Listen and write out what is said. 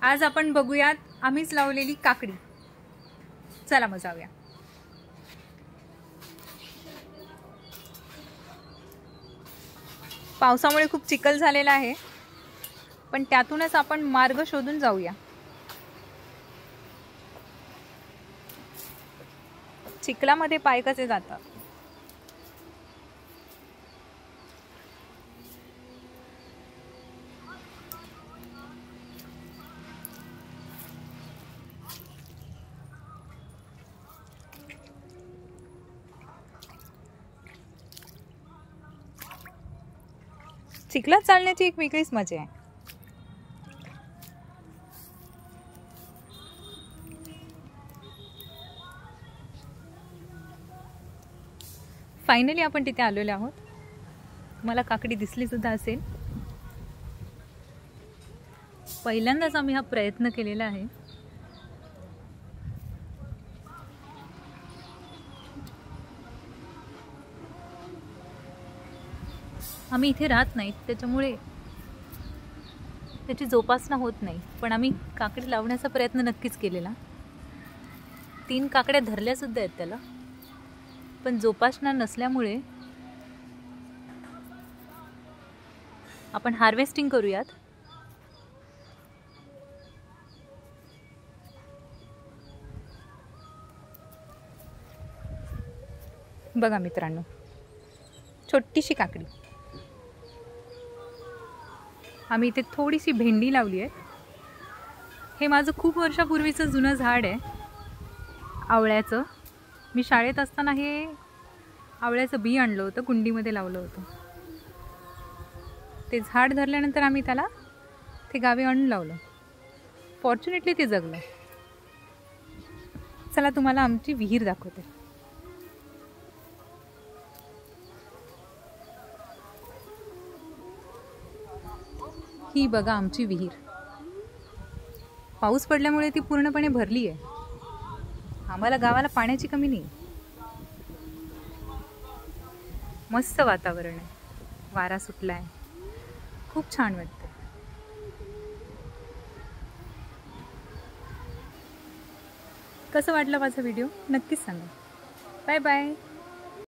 आज आपण बघूयात आम्हीच लावलेली काकडी। चला मग जाऊया। पावसामुळे खूप चिखल झालेला आहे, पण त्यातूनच आपण मार्ग शोधून जाऊया। चिखलामध्ये पाय कसे जातात? चिखलात चालण्याची एक वेगळीच मजा आहे। फायनली आपण तिथे आलेलो आहोत। मला काकडी दिसली सुद्धा असेल। पहिल्यांदाच आम्ही हा प्रयत्न केलेला आहे। आम्ही इथे राहत नाहीत, त्याच्यामुळे त्याची जोपासना होत नाही, पण आम्ही काकडी लावण्याचा प्रयत्न नक्कीच केलेला। 3 काकड्या धरल्या सुद्धा आहेत त्याला, पण जोपासना नसल्यामुळे आपण हार्वेस्टिंग करूयात। बघा मित्रांनो, छोटीशी काकडी। आम्ही इथे थोडीशी भेंडी लावली आहे। हे माझं खूप वर्षापूर्वीचं जुनं झाड आहे आवळ्याचं। मी शाळेत असताना हे आवळ्याचं बी आणलं होतं, कुंडीमध्ये लावलं होतं। ते झाड धरल्यानंतर आम्ही त्याला ते गावी आणून लावलं। फॉर्च्युनेटली ते जगलं। चला तुम्हाला आमची विहीर दाखवते। ही बघा आमची विहीर। पाऊस पडल्यामुळे ती पूर्णपणे भरली आहे। आम्हाला गावाला पाण्याची कमी नाही। मस्त वातावरण आहे, वारा सुटलाय, खूप छान वाटतं। कसं वाटलं माझा व्हिडिओ नक्कीच सांगा। Bye bye.